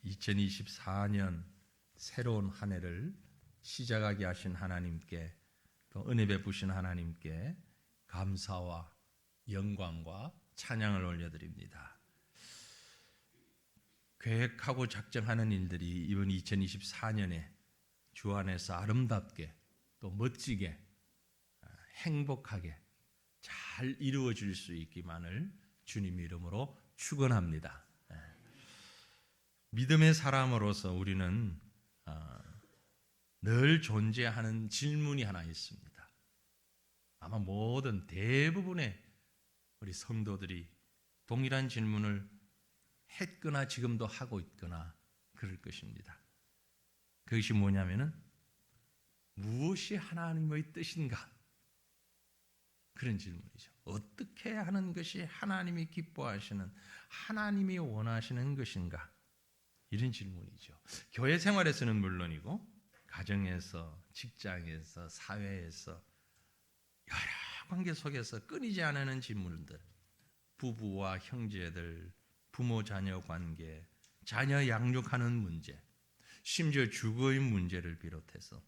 2024년 새로운 한 해를 시작하게 하신 하나님께, 또 은혜 베푸신 하나님께 감사와 영광과 찬양을 올려드립니다. 계획하고 작정하는 일들이 이번 2024년에 주 안에서 아름답게 또 멋지게 행복하게 잘 이루어질 수 있기만을 주님 이름으로 축원합니다. 믿음의 사람으로서 우리는 늘 존재하는 질문이 하나 있습니다. 아마 모든 대부분의 우리 성도들이 동일한 질문을 했거나 지금도 하고 있거나 그럴 것입니다. 그것이 뭐냐면은 무엇이 하나님의 뜻인가? 그런 질문이죠. 어떻게 하는 것이 하나님이 기뻐하시는, 하나님이 원하시는 것인가? 이런 질문이죠. 교회 생활에서는 물론이고 가정에서, 직장에서, 사회에서 여러 관계 속에서 끊이지 않는 질문들, 부부와 형제들, 부모 자녀 관계, 자녀 양육하는 문제, 심지어 주거의 문제를 비롯해서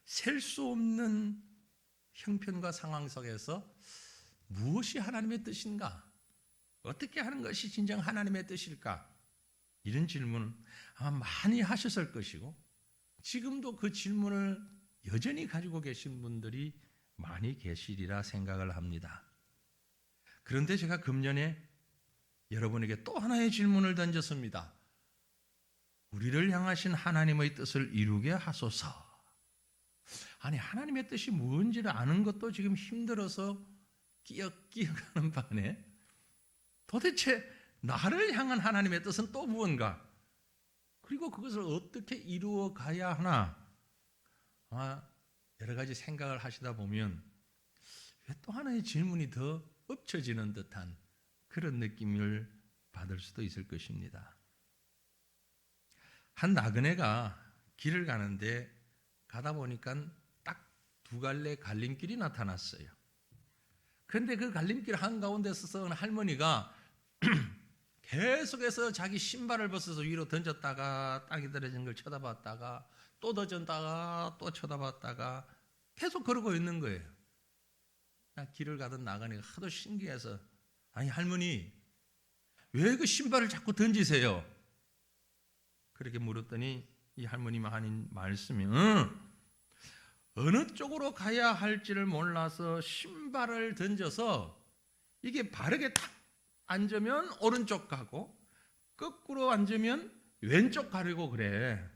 셀 수 없는 형편과 상황 속에서 무엇이 하나님의 뜻인가? 어떻게 하는 것이 진정 하나님의 뜻일까? 이런 질문을 아마 많이 하셨을 것이고 지금도 그 질문을 여전히 가지고 계신 분들이 많이 계시리라 생각을 합니다. 그런데 제가 금년에 여러분에게 또 하나의 질문을 던졌습니다. 우리를 향하신 하나님의 뜻을 이루게 하소서. 아니, 하나님의 뜻이 뭔지를 아는 것도 지금 힘들어서 끼역끼역하는 반에 도대체 나를 향한 하나님의 뜻은 또 무언가? 그리고 그것을 어떻게 이루어 가야 하나? 여러 가지 생각을 하시다 보면 왜 또 하나의 질문이 더 엎쳐지는 듯한 그런 느낌을 받을 수도 있을 것입니다. 한 나그네가 길을 가는데 가다 보니까 딱 두 갈래 갈림길이 나타났어요. 그런데 그 갈림길 한가운데 서서 할머니가 계속해서 자기 신발을 벗어서 위로 던졌다가 땅에 떨어진 걸 쳐다봤다가 또 던졌다가 또 쳐다봤다가 계속 그러고 있는 거예요. 길을 가던 나그네가 하도 신기해서, 아니 할머니 왜 그 신발을 자꾸 던지세요? 그렇게 물었더니 이 할머니가 하는 말씀이 어느 쪽으로 가야 할지를 몰라서 신발을 던져서 이게 바르게 탁 앉으면 오른쪽 가고 거꾸로 앉으면 왼쪽 가려고 그래.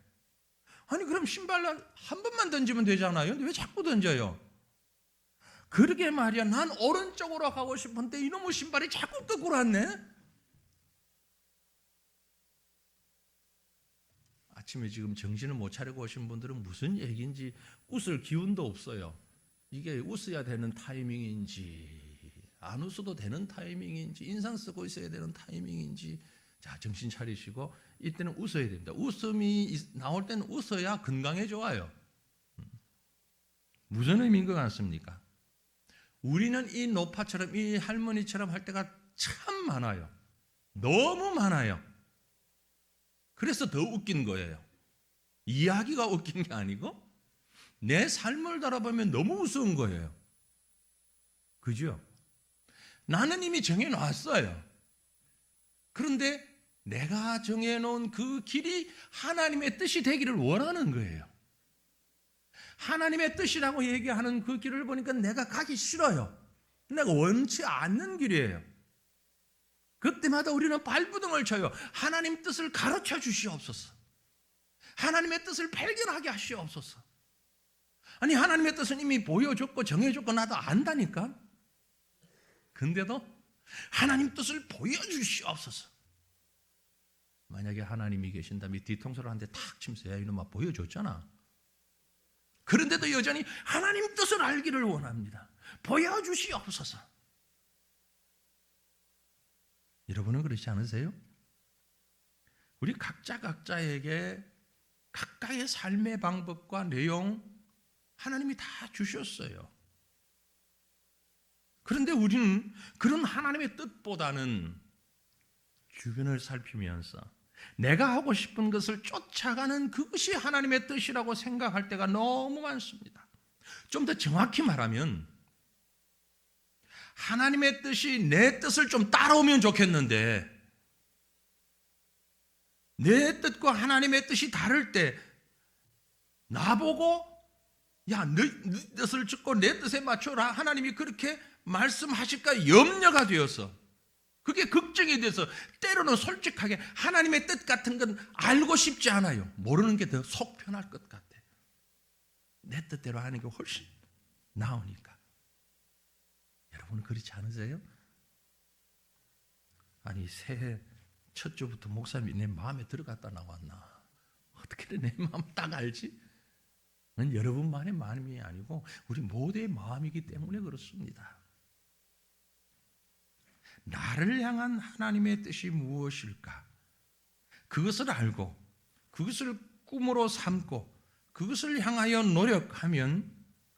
아니 그럼 신발을 한 번만 던지면 되잖아요. 근데 왜 자꾸 던져요? 그러게 말이야, 난 오른쪽으로 가고 싶은데 이놈의 신발이 자꾸 거꾸로 왔네. 아침에 지금 정신을 못 차리고 오신 분들은 무슨 얘기인지 웃을 기운도 없어요. 이게 웃어야 되는 타이밍인지 안 웃어도 되는 타이밍인지 인상 쓰고 있어야 되는 타이밍인지, 자 정신 차리시고 이때는 웃어야 됩니다. 웃음이 나올 때는 웃어야 건강에 좋아요. 무슨 의미인 것 같습니까? 우리는 이 노파처럼 이 할머니처럼 할 때가 참 많아요. 너무 많아요. 그래서 더 웃긴 거예요. 이야기가 웃긴 게 아니고 내 삶을 돌아보면 너무 우스운 거예요. 그죠? 나는 이미 정해놨어요. 그런데 내가 정해놓은 그 길이 하나님의 뜻이 되기를 원하는 거예요. 하나님의 뜻이라고 얘기하는 그 길을 보니까 내가 가기 싫어요. 내가 원치 않는 길이에요. 그때마다 우리는 발부둥을 쳐요. 하나님 뜻을 가르쳐 주시옵소서. 하나님의 뜻을 발견하게 하시옵소서. 아니 하나님의 뜻은 이미 보여줬고 정해줬고 나도 안다니까. 근데도 하나님 뜻을 보여주시옵소서. 만약에 하나님이 계신다면 뒤통수를 한 대 탁 치면서 야 이놈아 보여줬잖아. 그런데도 여전히 하나님 뜻을 알기를 원합니다. 보여주시옵소서. 여러분은 그렇지 않으세요? 우리 각자에게 각각의 삶의 방법과 내용 하나님이 다 주셨어요. 그런데 우리는 그런 하나님의 뜻보다는 주변을 살피면서 내가 하고 싶은 것을 쫓아가는 그것이 하나님의 뜻이라고 생각할 때가 너무 많습니다. 좀 더 정확히 말하면 하나님의 뜻이 내 뜻을 좀 따라오면 좋겠는데 내 뜻과 하나님의 뜻이 다를 때 나보고 야, 네 뜻을 듣고 내 뜻에 맞춰라 하나님이 그렇게 말씀하실까 염려가 되어서 그게 걱정이 돼서 때로는 솔직하게 하나님의 뜻 같은 건 알고 싶지 않아요. 모르는 게 더 속 편할 것 같아. 내 뜻대로 하는 게 훨씬 나으니까. 여러분 그렇지 않으세요? 아니 새해 첫 주부터 목사님이 내 마음에 들어갔다 나왔나? 어떻게 내 마음 딱 알지? 그건 여러분만의 마음이 아니고 우리 모두의 마음이기 때문에 그렇습니다. 나를 향한 하나님의 뜻이 무엇일까? 그것을 알고 그것을 꿈으로 삼고 그것을 향하여 노력하면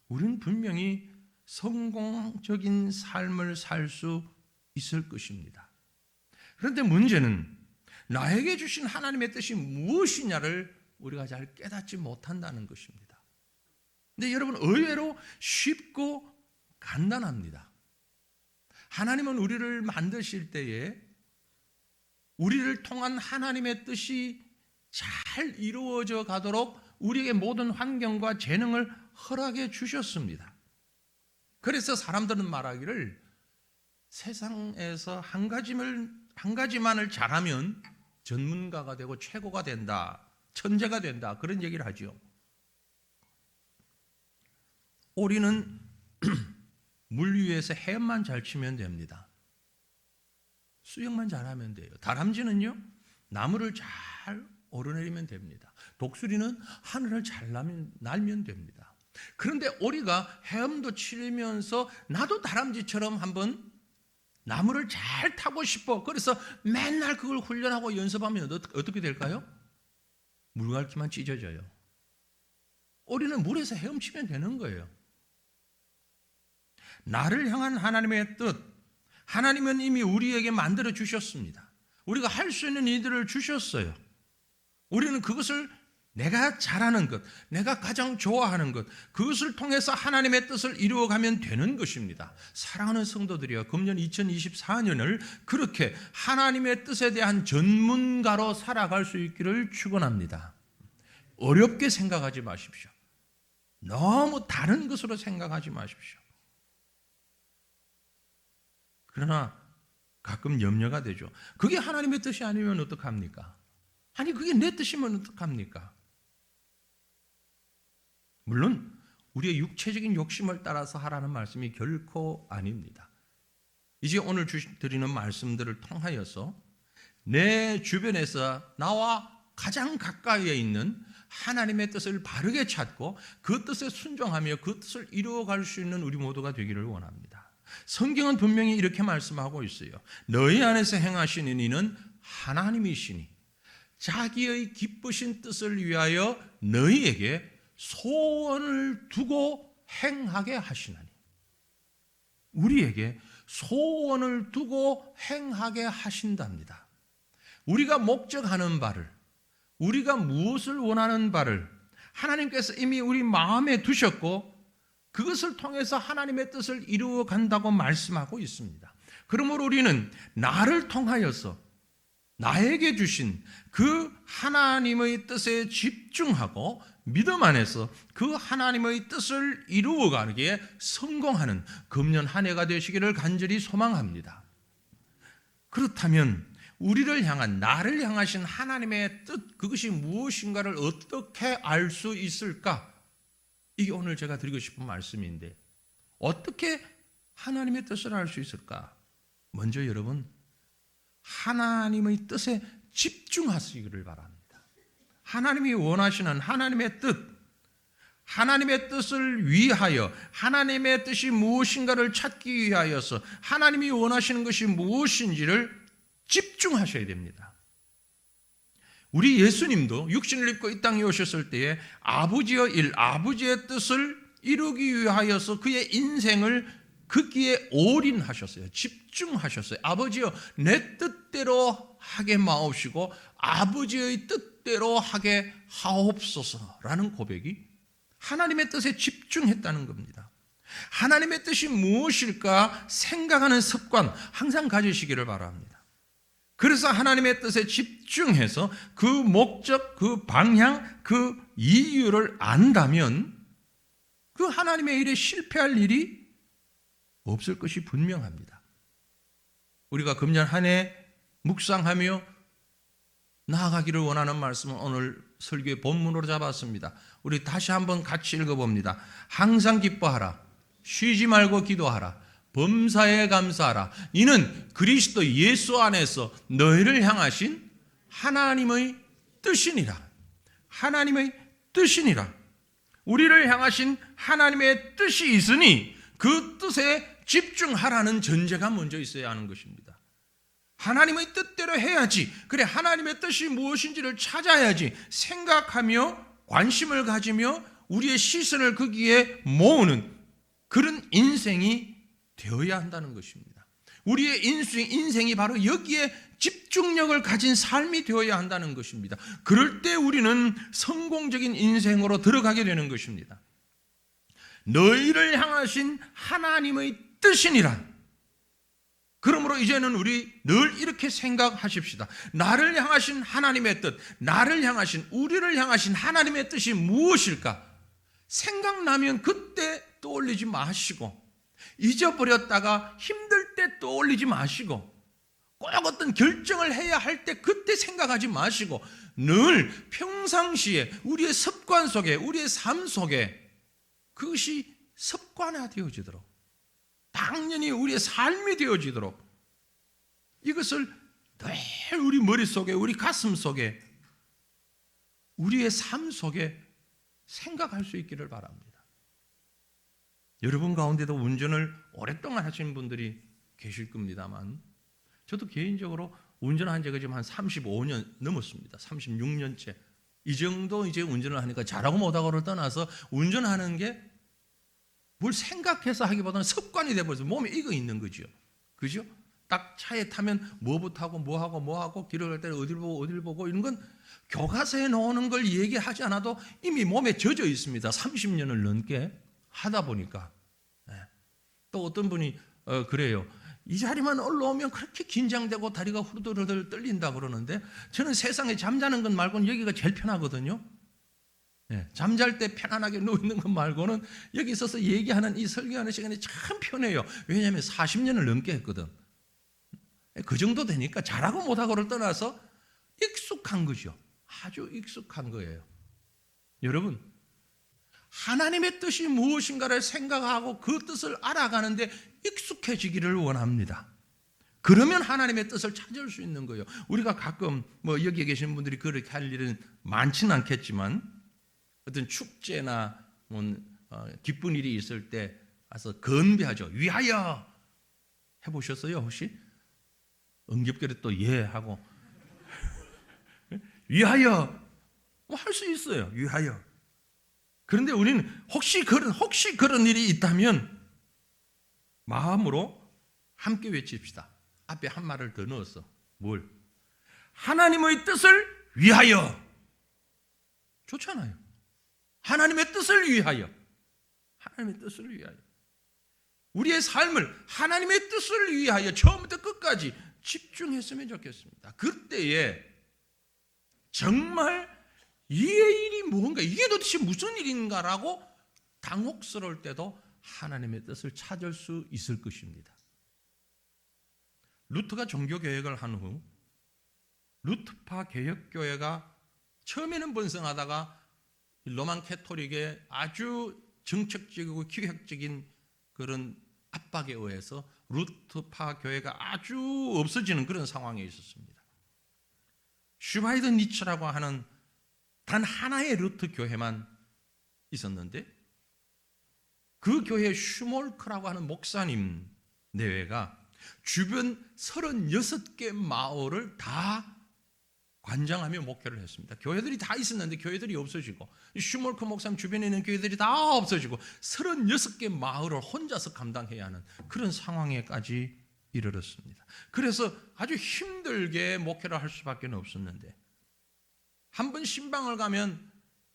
우리는 분명히 성공적인 삶을 살 수 있을 것입니다. 그런데 문제는 나에게 주신 하나님의 뜻이 무엇이냐를 우리가 잘 깨닫지 못한다는 것입니다. 근데 여러분 의외로 쉽고 간단합니다. 하나님은 우리를 만드실 때에 우리를 통한 하나님의 뜻이 잘 이루어져 가도록 우리에게 모든 환경과 재능을 허락해 주셨습니다. 그래서 사람들은 말하기를 세상에서 한 가지만을 잘하면 전문가가 되고 최고가 된다, 천재가 된다 그런 얘기를 하죠. 오리는 물 위에서 헤엄만 잘 치면 됩니다. 수영만 잘하면 돼요. 다람쥐는요 나무를 잘 오르내리면 됩니다. 독수리는 하늘을 잘 날면 됩니다. 그런데 오리가 헤엄도 치면서 나도 다람쥐처럼 한번 나무를 잘 타고 싶어. 그래서 맨날 그걸 훈련하고 연습하면 어떻게 될까요? 물갈퀴만 찢어져요. 오리는 물에서 헤엄치면 되는 거예요. 나를 향한 하나님의 뜻, 하나님은 이미 우리에게 만들어 주셨습니다. 우리가 할 수 있는 일들을 주셨어요. 우리는 그것을 내가 잘하는 것, 내가 가장 좋아하는 것, 그것을 통해서 하나님의 뜻을 이루어가면 되는 것입니다. 사랑하는 성도들이여, 금년 2024년을 그렇게 하나님의 뜻에 대한 전문가로 살아갈 수 있기를 축원합니다. 어렵게 생각하지 마십시오. 너무 다른 것으로 생각하지 마십시오. 그러나 가끔 염려가 되죠. 그게 하나님의 뜻이 아니면 어떡합니까? 아니 그게 내 뜻이면 어떡합니까? 물론 우리의 육체적인 욕심을 따라서 하라는 말씀이 결코 아닙니다. 이제 오늘 드리는 말씀들을 통하여서 내 주변에서 나와 가장 가까이에 있는 하나님의 뜻을 바르게 찾고 그 뜻에 순종하며 그 뜻을 이루어갈 수 있는 우리 모두가 되기를 원합니다. 성경은 분명히 이렇게 말씀하고 있어요. 너희 안에서 행하시는 이는 하나님이시니 자기의 기쁘신 뜻을 위하여 너희에게 소원을 두고 행하게 하시나니. 우리에게 소원을 두고 행하게 하신답니다. 우리가 목적하는 바를, 우리가 무엇을 원하는 바를 하나님께서 이미 우리 마음에 두셨고 그것을 통해서 하나님의 뜻을 이루어 간다고 말씀하고 있습니다. 그러므로 우리는 나를 통하여서 나에게 주신 그 하나님의 뜻에 집중하고 믿음 안에서 그 하나님의 뜻을 이루어가기에 성공하는 금년 한 해가 되시기를 간절히 소망합니다. 그렇다면 우리를 향한, 나를 향하신 하나님의 뜻, 그것이 무엇인가를 어떻게 알 수 있을까? 이게 오늘 제가 드리고 싶은 말씀인데 어떻게 하나님의 뜻을 알 수 있을까? 먼저 여러분 하나님의 뜻에 집중하시기를 바랍니다. 하나님이 원하시는 하나님의 뜻, 하나님의 뜻을 위하여 하나님의 뜻이 무엇인가를 찾기 위하여서 하나님이 원하시는 것이 무엇인지를 집중하셔야 됩니다. 우리 예수님도 육신을 입고 이 땅에 오셨을 때에 아버지의 일, 아버지의 뜻을 이루기 위하여서 그의 인생을 거기에 올인하셨어요. 집중하셨어요. 아버지여, 내 뜻대로 하게 마옵시고 아버지의 뜻대로 하게 하옵소서라는 고백이 하나님의 뜻에 집중했다는 겁니다. 하나님의 뜻이 무엇일까 생각하는 습관 항상 가지시기를 바랍니다. 그래서 하나님의 뜻에 집중해서 그 목적, 그 방향, 그 이유를 안다면 그 하나님의 일에 실패할 일이 없을 것이 분명합니다. 우리가 금년 한 해 묵상하며 나아가기를 원하는 말씀은 오늘 설교의 본문으로 잡았습니다. 우리 다시 한번 같이 읽어봅니다. 항상 기뻐하라. 쉬지 말고 기도하라. 범사에 감사하라. 이는 그리스도 예수 안에서 너희를 향하신 하나님의 뜻이니라. 하나님의 뜻이니라. 우리를 향하신 하나님의 뜻이 있으니 그 뜻에 집중하라는 전제가 먼저 있어야 하는 것입니다. 하나님의 뜻대로 해야지. 그래, 하나님의 뜻이 무엇인지를 찾아야지. 생각하며 관심을 가지며 우리의 시선을 거기에 모으는 그런 인생이 되어야 한다는 것입니다. 우리의 인생이 바로 여기에 집중력을 가진 삶이 되어야 한다는 것입니다. 그럴 때 우리는 성공적인 인생으로 들어가게 되는 것입니다. 너희를 향하신 하나님의 뜻이니라. 그러므로 이제는 우리 늘 이렇게 생각하십시다. 나를 향하신 하나님의 뜻, 나를 향하신, 우리를 향하신 하나님의 뜻이 무엇일까? 생각나면 그때 떠올리지 마시고, 잊어버렸다가 힘들 때 떠올리지 마시고, 꼭 어떤 결정을 해야 할 때 그때 생각하지 마시고, 늘 평상시에 우리의 습관 속에, 우리의 삶 속에 그것이 습관화되어지도록, 당연히 우리의 삶이 되어지도록 이것을 늘 우리 머릿속에, 우리 가슴 속에, 우리의 삶 속에 생각할 수 있기를 바랍니다. 여러분 가운데도 운전을 오랫동안 하시는 분들이 계실 겁니다만, 저도 개인적으로 운전한 지가 지금 한 35년 넘었습니다. 36년째. 이 정도 이제 운전을 하니까 잘하고 못하고를 떠나서 운전하는 게 뭘 생각해서 하기보다는 습관이 돼버려서 몸에 익어 있는 거죠. 그죠? 딱 차에 타면 뭐부터 하고 뭐하고 길을 갈 때는 어딜 보고 이런 건 교과서에 나오는 걸 얘기하지 않아도 이미 몸에 젖어 있습니다. 30년을 넘게 하다 보니까. 또 어떤 분이 그래요. 이 자리만 올라오면 그렇게 긴장되고 다리가 후들후들 떨린다 그러는데, 저는 세상에 잠자는 것 말고는 여기가 제일 편하거든요. 잠잘 때 편안하게 누워있는 것 말고는 여기 있어서 얘기하는 이 설교하는 시간이 참 편해요. 왜냐하면 40년을 넘게 했거든. 그 정도 되니까 잘하고 못하고를 떠나서 익숙한 거죠. 아주 익숙한 거예요. 여러분, 하나님의 뜻이 무엇인가를 생각하고 그 뜻을 알아가는데 익숙해지기를 원합니다. 그러면 하나님의 뜻을 찾을 수 있는 거예요. 우리가 가끔 여기에 계신 분들이 그렇게 할 일은 많지는 않겠지만, 어떤 축제나 기쁜 일이 있을 때 와서 건배하죠. 위하여 해보셨어요 혹시? 응급결에 또 예 하고 위하여 할 수 있어요. 위하여. 그런데 우리는 혹시 그런 일이 있다면 마음으로 함께 외칩시다. 앞에 한 말을 더 넣어서. 뭘? 하나님의 뜻을 위하여. 좋잖아요. 하나님의 뜻을 위하여. 하나님의 뜻을 위하여. 우리의 삶을 하나님의 뜻을 위하여 처음부터 끝까지 집중했으면 좋겠습니다. 그때에 정말 이 일이 뭔가, 이게 도대체 무슨 일인가라고 당혹스러울 때도 하나님의 뜻을 찾을 수 있을 것입니다. 루터가 종교개혁을 한 후 루터파 개혁교회가 처음에는 번성하다가 로만 캐토릭의 아주 정책적이고 기획적인 그런 압박에 의해서 루터파 교회가 아주 없어지는 그런 상황에 있었습니다. 슈바이드 니츠라고 하는 단 하나의 루터 교회만 있었는데, 그 교회 슈몰크라고 하는 목사님 내외가 주변 36개 마을을 다 관장하며 목회를 했습니다. 교회들이 다 있었는데 교회들이 없어지고 슈몰크 목사님 주변에 있는 교회들이 다 없어지고 36개 마을을 혼자서 감당해야 하는 그런 상황에까지 이르렀습니다. 그래서 아주 힘들게 목회를 할 수밖에 없었는데 한 번 신방을 가면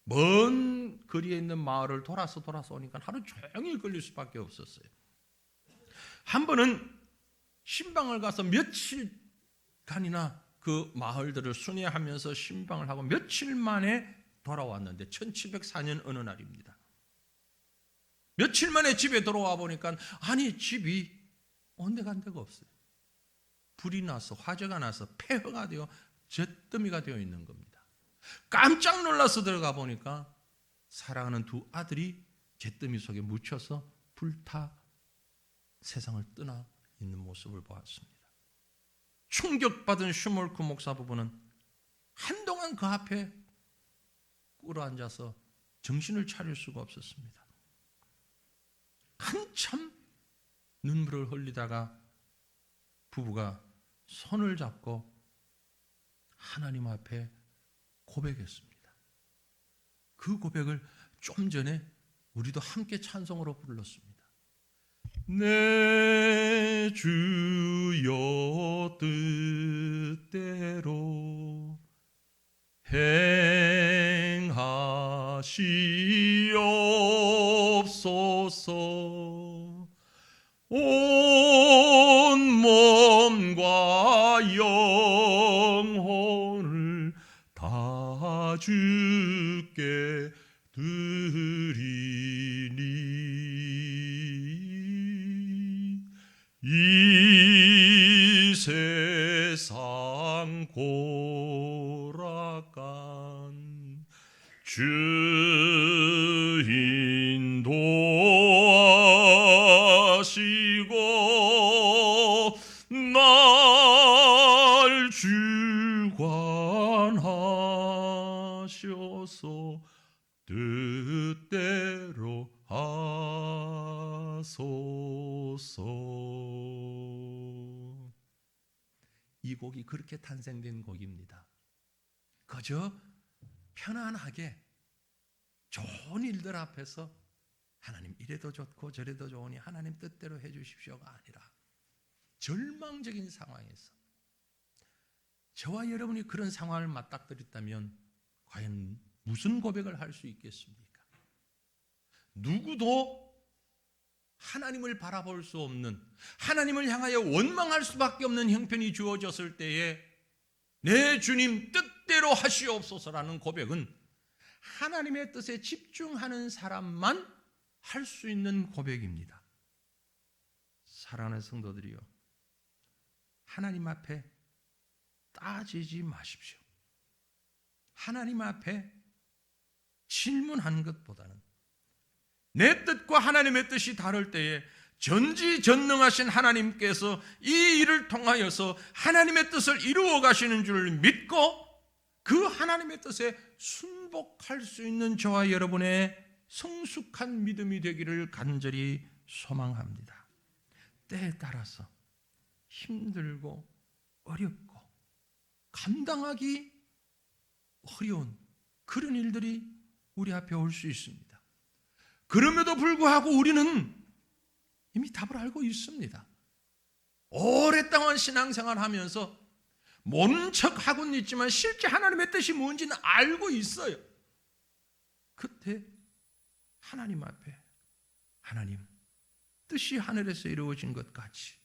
먼 거리에 있는 마을을 돌아서 오니까 하루 종일 걸릴 수밖에 없었어요. 한 번은 신방을 가서 며칠간이나 그 마을들을 순회하면서 신방을 하고 며칠 만에 돌아왔는데 1704년 어느 날입니다. 며칠 만에 집에 돌아와 보니까 아니 집이 온데간데가 없어요. 불이 나서 화재가 나서 폐허가 되어 잿더미가 되어 있는 겁니다. 깜짝 놀라서 들어가 보니까 사랑하는 두 아들이 잿더미 속에 묻혀서 불타 세상을 떠나 있는 모습을 보았습니다. 충격받은 슈몰크 목사 부부는 한동안 그 앞에 꿇어앉아서 정신을 차릴 수가 없었습니다. 한참 눈물을 흘리다가 부부가 손을 잡고 하나님 앞에 고백했습니다. 그 고백을 좀 전에 우리도 함께 찬송으로 불렀습니다. 내 주여 뜻대로 행하시옵소서. 온 몸과 영혼을 다 주께 드리니 이 세상 고락간 주 인도하시고 날 주관하셔서 뜻대로 하소서. 이 곡이 그렇게 탄생된 곡입니다. 그저 편안하게 좋은 일들 앞에서 하나님 이래도 좋고 저래도 좋으니 하나님 뜻대로 해주십시오가 아니라 절망적인 상황에서 저와 여러분이 그런 상황을 맞닥뜨렸다면 과연 무슨 고백을 할 수 있겠습니까? 누구도 하나님을 바라볼 수 없는, 하나님을 향하여 원망할 수밖에 없는 형편이 주어졌을 때에 내 주님 뜻대로 하시옵소서라는 고백은 하나님의 뜻에 집중하는 사람만 할 수 있는 고백입니다. 사랑하는 성도들이요, 하나님 앞에 따지지 마십시오. 하나님 앞에 질문하는 것보다는 내 뜻과 하나님의 뜻이 다를 때에 전지전능하신 하나님께서 이 일을 통하여서 하나님의 뜻을 이루어 가시는 줄 믿고 그 하나님의 뜻에 순복할 수 있는 저와 여러분의 성숙한 믿음이 되기를 간절히 소망합니다. 때에 따라서 힘들고 어렵고 감당하기 어려운 그런 일들이 우리 앞에 올 수 있습니다. 그럼에도 불구하고 우리는 이미 답을 알고 있습니다. 오랫동안 신앙생활 하면서 모른 척하고는 있지만 실제 하나님의 뜻이 뭔지는 알고 있어요. 그때 하나님 앞에 하나님 뜻이 하늘에서 이루어진 것 같이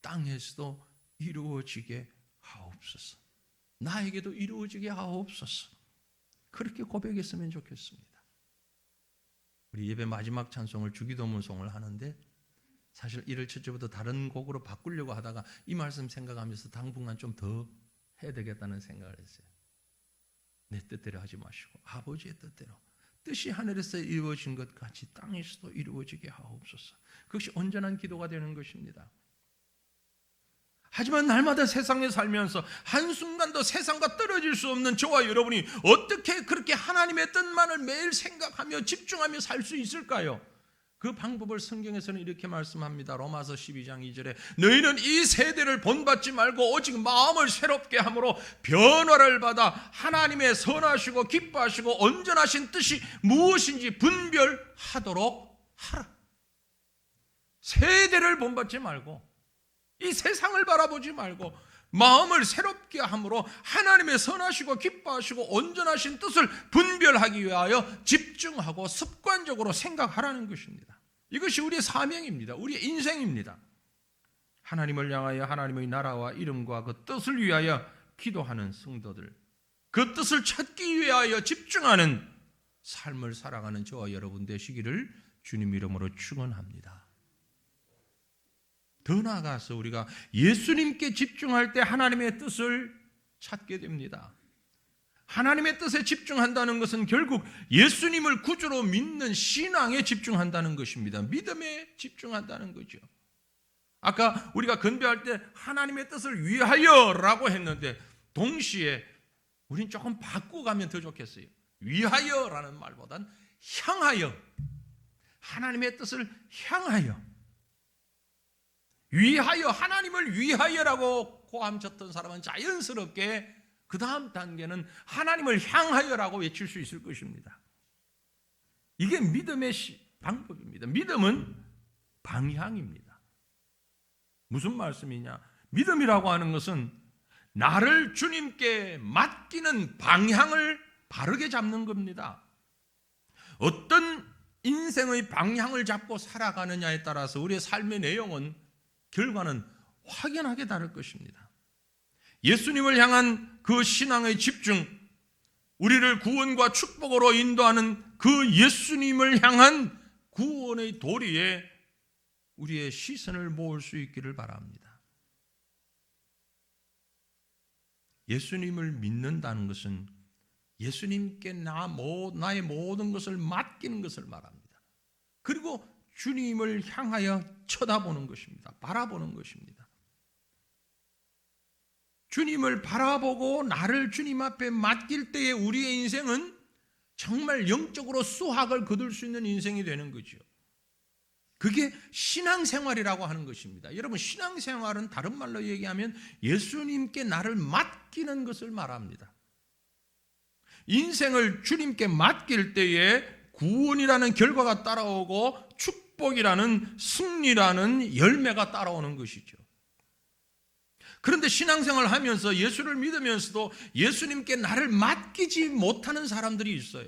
땅에서도 이루어지게 하옵소서. 나에게도 이루어지게 하옵소서. 그렇게 고백했으면 좋겠습니다. 우리 예배 마지막 찬송을 주기도문송을 하는데 사실 1월 첫째부터 다른 곡으로 바꾸려고 하다가 이 말씀 생각하면서 당분간 좀 더 해야 되겠다는 생각을 했어요. 내 뜻대로 하지 마시고 아버지의 뜻대로 뜻이 하늘에서 이루어진 것 같이 땅에서도 이루어지게 하옵소서. 그것이 온전한 기도가 되는 것입니다. 하지만 날마다 세상에 살면서 한순간도 세상과 떨어질 수 없는 저와 여러분이 어떻게 그렇게 하나님의 뜻만을 매일 생각하며 집중하며 살 수 있을까요? 그 방법을 성경에서는 이렇게 말씀합니다. 로마서 12장 2절에 너희는 이 세대를 본받지 말고 오직 마음을 새롭게 함으로 변화를 받아 하나님의 선하시고 기뻐하시고 온전하신 뜻이 무엇인지 분별하도록 하라. 세대를 본받지 말고 이 세상을 바라보지 말고 마음을 새롭게 함으로 하나님의 선하시고 기뻐하시고 온전하신 뜻을 분별하기 위하여 집중하고 습관적으로 생각하라는 것입니다. 이것이 우리의 사명입니다. 우리의 인생입니다. 하나님을 향하여 하나님의 나라와 이름과 그 뜻을 위하여 기도하는 성도들, 그 뜻을 찾기 위하여 집중하는 삶을 살아가는 저와 여러분 되시기를 주님 이름으로 축원합니다. 더 나아가서 우리가 예수님께 집중할 때 하나님의 뜻을 찾게 됩니다. 하나님의 뜻에 집중한다는 것은 결국 예수님을 구주로 믿는 신앙에 집중한다는 것입니다. 믿음에 집중한다는 거죠. 아까 우리가 건배할 때 하나님의 뜻을 위하여라고 했는데 동시에 우린 조금 바꾸가면 더 좋겠어요. 위하여라는 말보단 향하여, 하나님의 뜻을 향하여, 위하여, 하나님을 위하여라고 고함쳤던 사람은 자연스럽게 그 다음 단계는 하나님을 향하여라고 외칠 수 있을 것입니다. 이게 믿음의 방법입니다. 믿음은 방향입니다. 무슨 말씀이냐? 믿음이라고 하는 것은 나를 주님께 맡기는 방향을 바르게 잡는 겁니다. 어떤 인생의 방향을 잡고 살아가느냐에 따라서 우리의 삶의 내용은, 결과는 확연하게 다를 것입니다. 예수님을 향한 그 신앙의 집중, 우리를 구원과 축복으로 인도하는 그 예수님을 향한 구원의 도리에 우리의 시선을 모을 수 있기를 바랍니다. 예수님을 믿는다는 것은 예수님께 나의 모든 것을 맡기는 것을 말합니다. 그리고 주님을 향하여 쳐다보는 것입니다. 바라보는 것입니다. 주님을 바라보고 나를 주님 앞에 맡길 때에 우리의 인생은 정말 영적으로 수확을 거둘 수 있는 인생이 되는 거죠. 그게 신앙생활이라고 하는 것입니다. 여러분, 신앙생활은 다른 말로 얘기하면 예수님께 나를 맡기는 것을 말합니다. 인생을 주님께 맡길 때에 구원이라는 결과가 따라오고 축복이라는 승리라는 열매가 따라오는 것이죠. 그런데 신앙생활을 하면서 예수를 믿으면서도 예수님께 나를 맡기지 못하는 사람들이 있어요.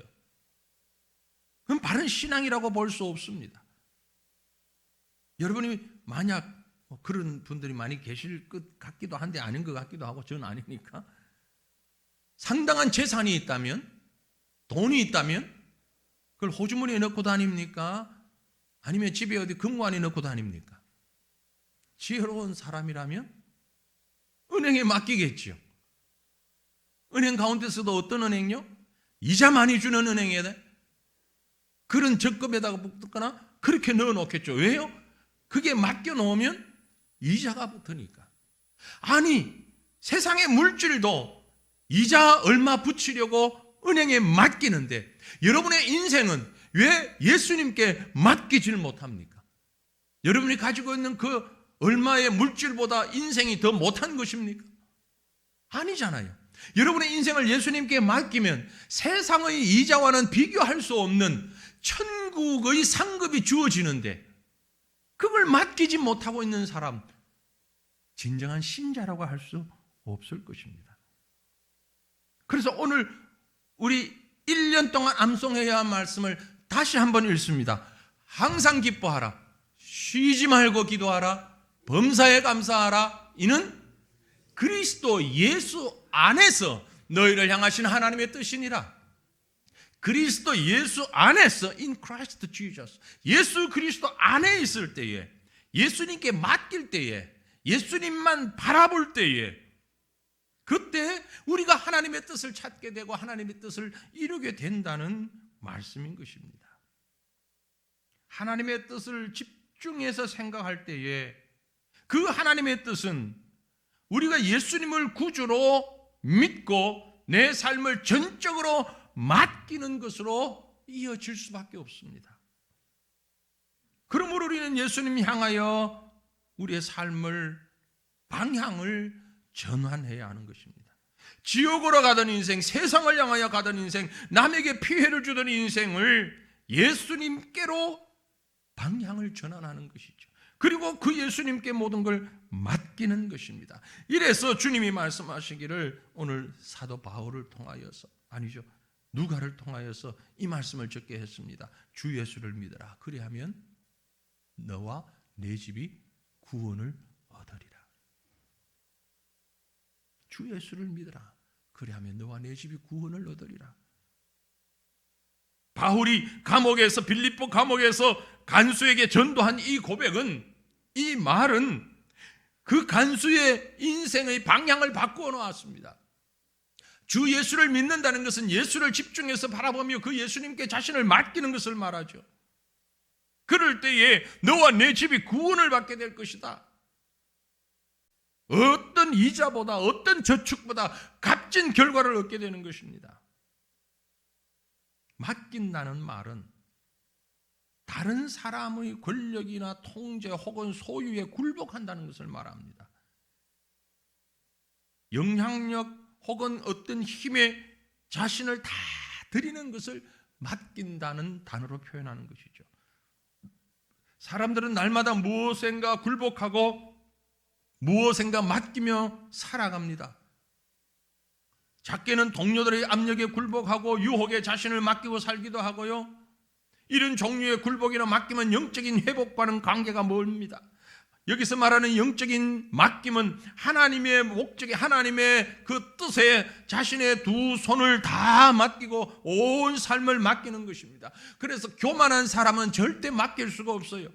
그건 바른 신앙이라고 볼 수 없습니다. 여러분이 만약 그런 분들이 많이 계실 것 같기도 한데 아닌 것 같기도 하고, 저는 아니니까, 상당한 재산이 있다면, 돈이 있다면 그걸 호주머니에 넣고 다닙니까? 아니면 집에 어디 금고 안에 넣고 다닙니까? 지혜로운 사람이라면 은행에 맡기겠죠. 은행 가운데서도 어떤 은행요? 이자 많이 주는 은행에 그런 적금에다가 붙거나 그렇게 넣어놓겠죠. 왜요? 그게 맡겨놓으면 이자가 붙으니까. 아니, 세상의 물질도 이자 얼마 붙이려고 은행에 맡기는데 여러분의 인생은 왜 예수님께 맡기질 못합니까? 여러분이 가지고 있는 그 얼마의 물질보다 인생이 더 못한 것입니까? 아니잖아요. 여러분의 인생을 예수님께 맡기면 세상의 이자와는 비교할 수 없는 천국의 상급이 주어지는데 그걸 맡기지 못하고 있는 사람, 진정한 신자라고 할 수 없을 것입니다. 그래서 오늘 우리 1년 동안 암송해야 할 말씀을 다시 한번 읽습니다. 항상 기뻐하라, 쉬지 말고 기도하라, 범사에 감사하라. 이는 그리스도 예수 안에서 너희를 향하신 하나님의 뜻이니라. 그리스도 예수 안에서, in Christ Jesus, 예수 그리스도 안에 있을 때에, 예수님께 맡길 때에, 예수님만 바라볼 때에, 그때 우리가 하나님의 뜻을 찾게 되고 하나님의 뜻을 이루게 된다는 말씀인 것입니다. 하나님의 뜻을 집중해서 생각할 때에 그 하나님의 뜻은 우리가 예수님을 구주로 믿고 내 삶을 전적으로 맡기는 것으로 이어질 수밖에 없습니다. 그러므로 우리는 예수님 향하여 우리의 삶을 방향을 전환해야 하는 것입니다. 지옥으로 가던 인생, 세상을 향하여 가던 인생, 남에게 피해를 주던 인생을 예수님께로 방향을 전환하는 것이죠. 그리고 그 예수님께 모든 걸 맡기는 것입니다. 이래서 주님이 말씀하시기를 오늘 사도 바울을 통하여서, 아니죠, 누가를 통하여서 이 말씀을 적게 했습니다. 주 예수를 믿어라. 그리하면 너와 내 집이 구원을 얻으리라. 주 예수를 믿어라. 그리하면 너와 내 집이 구원을 얻으리라. 바울이 감옥에서, 빌립보 감옥에서 간수에게 전도한 이 고백은, 이 말은 그 간수의 인생의 방향을 바꾸어 놓았습니다. 주 예수를 믿는다는 것은 예수를 집중해서 바라보며 그 예수님께 자신을 맡기는 것을 말하죠. 그럴 때에 너와 내 집이 구원을 받게 될 것이다. 어떤 이자보다, 어떤 저축보다 값진 결과를 얻게 되는 것입니다. 맡긴다는 말은 다른 사람의 권력이나 통제 혹은 소유에 굴복한다는 것을 말합니다. 영향력 혹은 어떤 힘에 자신을 다 드리는 것을 맡긴다는 단어로 표현하는 것이죠. 사람들은 날마다 무엇인가 굴복하고 무엇인가 맡기며 살아갑니다. 작게는 동료들의 압력에 굴복하고 유혹에 자신을 맡기고 살기도 하고요. 이런 종류의 굴복이나 맡김은 영적인 회복과는 관계가 멀습니다. 여기서 말하는 영적인 맡김은 하나님의 목적에, 하나님의 그 뜻에 자신의 두 손을 다 맡기고 온 삶을 맡기는 것입니다. 그래서 교만한 사람은 절대 맡길 수가 없어요.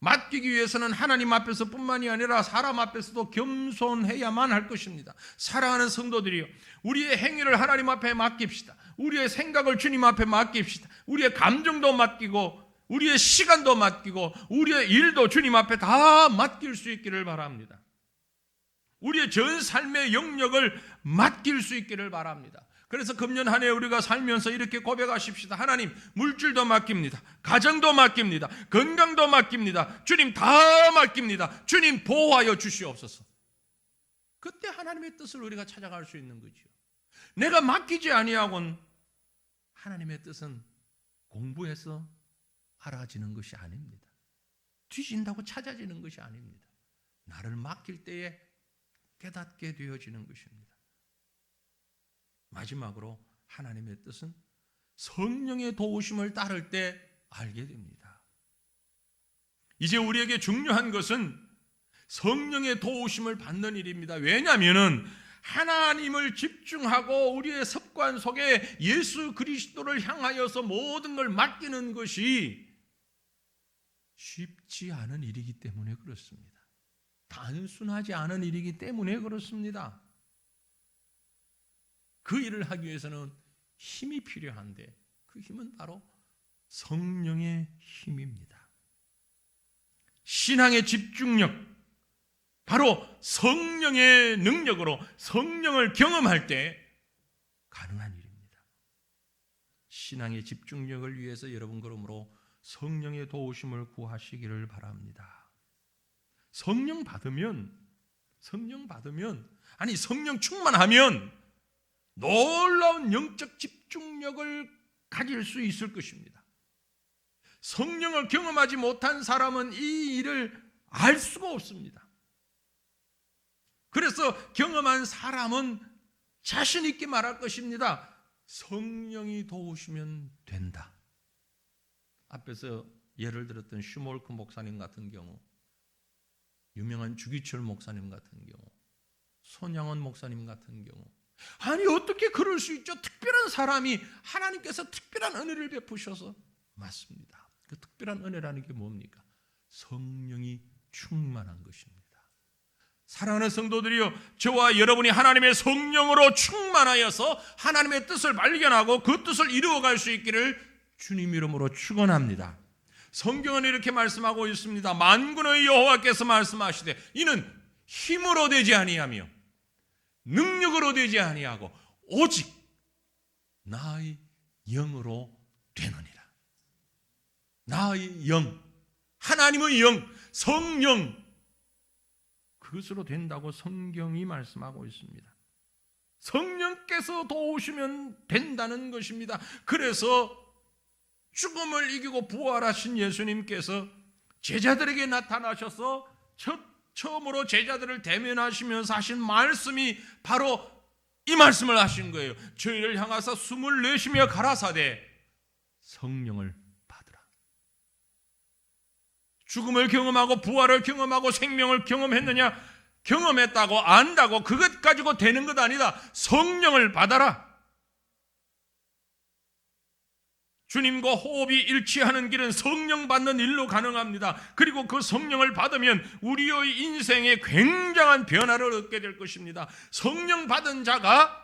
맡기기 위해서는 하나님 앞에서 뿐만이 아니라 사람 앞에서도 겸손해야만 할 것입니다. 사랑하는 성도들이요, 우리의 행위를 하나님 앞에 맡깁시다. 우리의 생각을 주님 앞에 맡깁시다. 우리의 감정도 맡기고 우리의 시간도 맡기고 우리의 일도 주님 앞에 다 맡길 수 있기를 바랍니다. 우리의 전 삶의 영역을 맡길 수 있기를 바랍니다. 그래서 금년 한 해 우리가 살면서 이렇게 고백하십시다. 하나님, 물질도 맡깁니다. 가정도 맡깁니다. 건강도 맡깁니다. 주님 다 맡깁니다. 주님 보호하여 주시옵소서. 그때 하나님의 뜻을 우리가 찾아갈 수 있는 거죠. 내가 맡기지 아니하고는 하나님의 뜻은 공부해서 알아지는 것이 아닙니다. 뒤진다고 찾아지는 것이 아닙니다. 나를 맡길 때에 깨닫게 되어지는 것입니다. 마지막으로 하나님의 뜻은 성령의 도우심을 따를 때 알게 됩니다. 이제 우리에게 중요한 것은 성령의 도우심을 받는 일입니다. 왜냐하면 하나님을 집중하고 우리의 습관 속에 예수 그리스도를 향하여서 모든 걸 맡기는 것이 쉽지 않은 일이기 때문에 그렇습니다. 단순하지 않은 일이기 때문에 그렇습니다. 그 일을 하기 위해서는 힘이 필요한데 그 힘은 바로 성령의 힘입니다. 신앙의 집중력, 바로 성령의 능력으로 성령을 경험할 때 가능한 일입니다. 신앙의 집중력을 위해서 여러분 그러므로 성령의 도우심을 구하시기를 바랍니다. 성령 받으면, 아니 성령 충만하면 놀라운 영적 집중력을 가질 수 있을 것입니다. 성령을 경험하지 못한 사람은 이 일을 알 수가 없습니다. 그래서 경험한 사람은 자신 있게 말할 것입니다. 성령이 도우시면 된다. 앞에서 예를 들었던 슈몰크 목사님 같은 경우, 유명한 주기철 목사님 같은 경우, 손양원 목사님 같은 경우, 아니 어떻게 그럴 수 있죠? 특별한 사람이 하나님께서 특별한 은혜를 베푸셔서, 맞습니다. 그 특별한 은혜라는 게 뭡니까? 성령이 충만한 것입니다. 사랑하는 성도들이요, 저와 여러분이 하나님의 성령으로 충만하여서 하나님의 뜻을 발견하고 그 뜻을 이루어갈 수 있기를 주님 이름으로 축원합니다. 성경은 이렇게 말씀하고 있습니다. 만군의 여호와께서 말씀하시되 이는 힘으로 되지 아니하며 능력으로 되지 아니하고 오직 나의 영으로 되느니라. 나의 영, 하나님의 영, 성령, 그것으로 된다고 성경이 말씀하고 있습니다. 성령께서 도우시면 된다는 것입니다. 그래서 죽음을 이기고 부활하신 예수님께서 제자들에게 나타나셔서 처음으로 제자들을 대면하시면서 하신 말씀이 바로 이 말씀을 하신 거예요. 저희를 향하사 숨을 내쉬며 가라사대 성령을 받으라. 죽음을 경험하고 부활을 경험하고 생명을 경험했느냐? 경험했다고 안다고 그것 가지고 되는 것 아니다. 성령을 받아라. 주님과 호흡이 일치하는 길은 성령 받는 일로 가능합니다. 그리고 그 성령을 받으면 우리의 인생에 굉장한 변화를 얻게 될 것입니다. 성령 받은 자가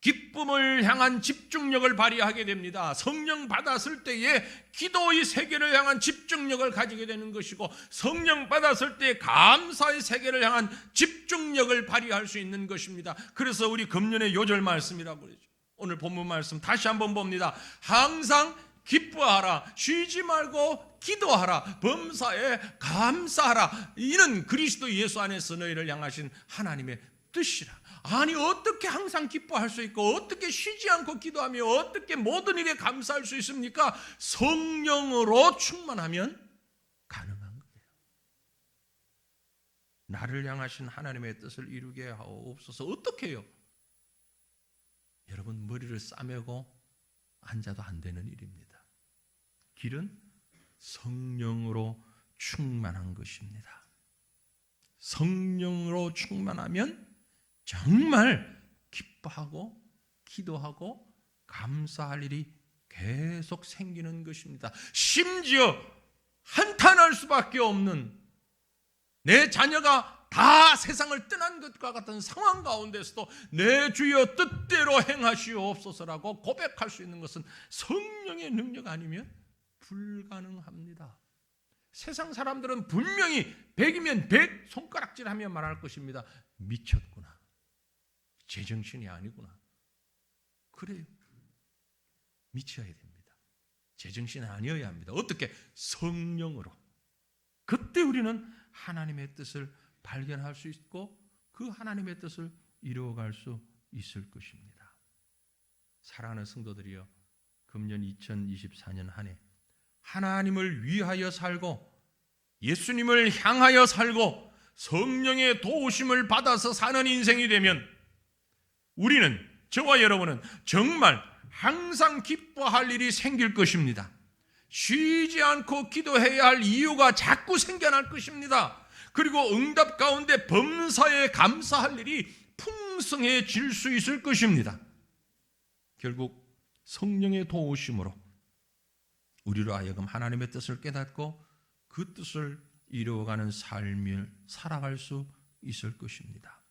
기쁨을 향한 집중력을 발휘하게 됩니다. 성령 받았을 때에 기도의 세계를 향한 집중력을 가지게 되는 것이고, 성령 받았을 때 감사의 세계를 향한 집중력을 발휘할 수 있는 것입니다. 그래서 우리 금년의 요절 말씀이라고 그러죠. 오늘 본문 말씀 다시 한번 봅니다. 항상 기뻐하라, 쉬지 말고 기도하라, 범사에 감사하라. 이는 그리스도 예수 안에서 너희를 향하신 하나님의 뜻이라. 아니, 어떻게 항상 기뻐할 수 있고 어떻게 쉬지 않고 기도하며 어떻게 모든 일에 감사할 수 있습니까? 성령으로 충만하면 가능한 거예요. 나를 향하신 하나님의 뜻을 이루게 하옵소서. 어떻게 해요? 여러분, 머리를 싸매고 앉아도 안 되는 일입니다. 길은 성령으로 충만한 것입니다. 성령으로 충만하면 정말 기뻐하고 기도하고 감사할 일이 계속 생기는 것입니다. 심지어 한탄할 수밖에 없는, 내 자녀가 다 세상을 떠난 것과 같은 상황 가운데서도 내 주여 뜻대로 행하시옵소서라고 고백할 수 있는 것은 성령의 능력 아니면 불가능합니다. 세상 사람들은 분명히 100이면 100 손가락질하며 말할 것입니다. 미쳤구나, 제정신이 아니구나. 그래요, 미쳐야 됩니다. 제정신이 아니어야 합니다. 어떻게? 성령으로. 그때 우리는 하나님의 뜻을 발견할 수 있고 그 하나님의 뜻을 이루어갈 수 있을 것입니다. 사랑하는 성도들이여, 금년 2024년 한 해 하나님을 위하여 살고 예수님을 향하여 살고 성령의 도우심을 받아서 사는 인생이 되면 우리는, 저와 여러분은 정말 항상 기뻐할 일이 생길 것입니다. 쉬지 않고 기도해야 할 이유가 자꾸 생겨날 것입니다. 그리고 응답 가운데 범사에 감사할 일이 풍성해질 수 있을 것입니다. 결국 성령의 도우심으로 우리로 하여금 하나님의 뜻을 깨닫고 그 뜻을 이루어가는 삶을 살아갈 수 있을 것입니다.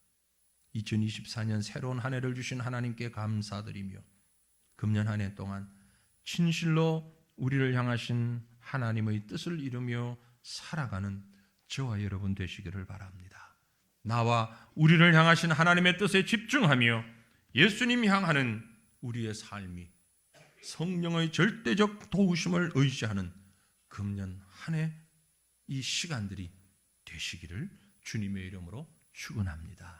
2024년 새로운 한 해를 주신 하나님께 감사드리며 금년 한 해 동안 진실로 우리를 향하신 하나님의 뜻을 이루며 살아가는 저와 여러분 되시기를 바랍니다. 나와 우리를 향하신 하나님의 뜻에 집중하며 예수님 향하는 우리의 삶이 성령의 절대적 도우심을 의지하는 금년 한 해 이 시간들이 되시기를 주님의 이름으로 축원합니다.